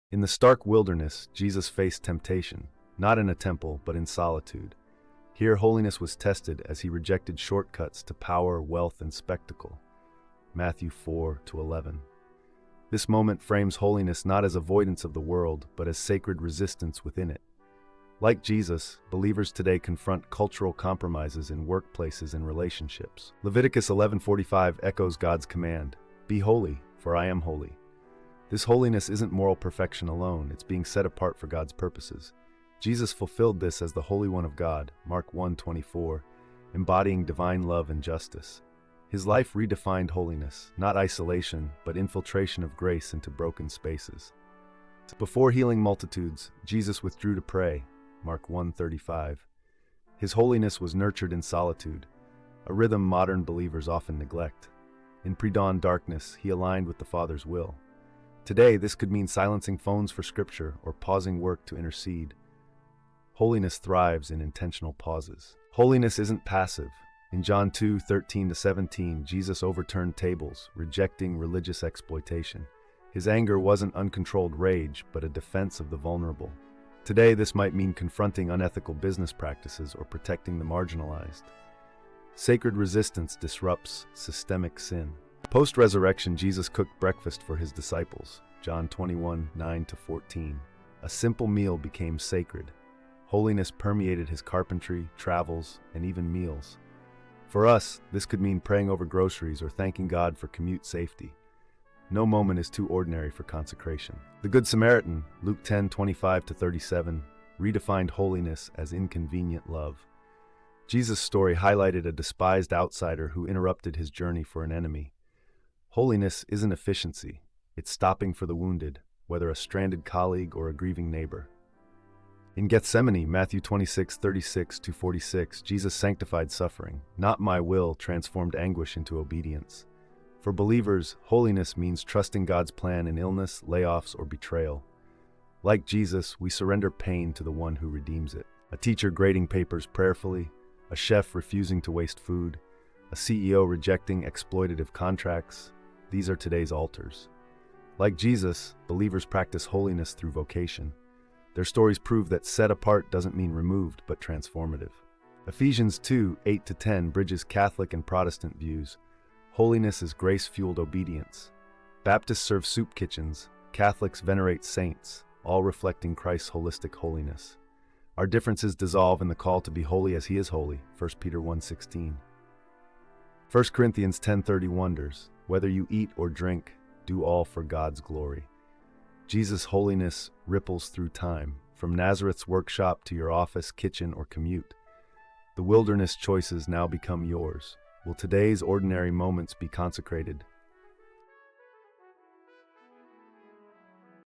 In the stark wilderness, Jesus faced temptation, not in a temple, but in solitude. Here, holiness was tested as he rejected shortcuts to power, wealth, and spectacle. Matthew 4-11. This moment frames holiness not as avoidance of the world, but as sacred resistance within it. Like Jesus, believers today confront cultural compromises in workplaces and relationships. Leviticus 11:45 echoes God's command, "Be holy, for I am holy." This holiness isn't moral perfection alone, it's being set apart for God's purposes. Jesus fulfilled this as the Holy One of God, Mark 1:24, embodying divine love and justice. His life redefined holiness, not isolation, but infiltration of grace into broken spaces. Before healing multitudes, Jesus withdrew to pray, Mark 1:35. His holiness was nurtured in solitude, a rhythm modern believers often neglect. In pre-dawn darkness, he aligned with the Father's will. Today, this could mean silencing phones for scripture or pausing work to intercede. Holiness thrives in intentional pauses. Holiness isn't passive. In John 2:13-17, Jesus overturned tables, rejecting religious exploitation. His anger wasn't uncontrolled rage, but a defense of the vulnerable. Today, this might mean confronting unethical business practices or protecting the marginalized. Sacred resistance disrupts systemic sin. Post-resurrection, Jesus cooked breakfast for his disciples, John 21:9-14. A simple meal became sacred. Holiness permeated his carpentry, travels, and even meals. For us, this could mean praying over groceries or thanking God for commute safety. No moment is too ordinary for consecration. The Good Samaritan, Luke 10:25-37, redefined holiness as inconvenient love. Jesus' story highlighted a despised outsider who interrupted his journey for an enemy. Holiness isn't efficiency, it's stopping for the wounded, whether a stranded colleague or a grieving neighbor. In Gethsemane, Matthew 26:36-46, Jesus sanctified suffering. "Not my will" transformed anguish into obedience. For believers, holiness means trusting God's plan in illness, layoffs, or betrayal. Like Jesus, we surrender pain to the one who redeems it. A teacher grading papers prayerfully, a chef refusing to waste food, a CEO rejecting exploitative contracts. These are today's altars. Like Jesus, believers practice holiness through vocation. Their stories prove that set apart doesn't mean removed, but transformative. Ephesians 2:8-10 bridges Catholic and Protestant views. Holiness is grace-fueled obedience. Baptists serve soup kitchens, Catholics venerate saints, all reflecting Christ's holistic holiness. Our differences dissolve in the call to be holy as he is holy, 1 Peter 1:16. 1 Corinthians 10:30 wonders, "Whether you eat or drink, do all for God's glory." Jesus' holiness ripples through time, from Nazareth's workshop to your office, kitchen, or commute. The wilderness choices now become yours. Will today's ordinary moments be consecrated,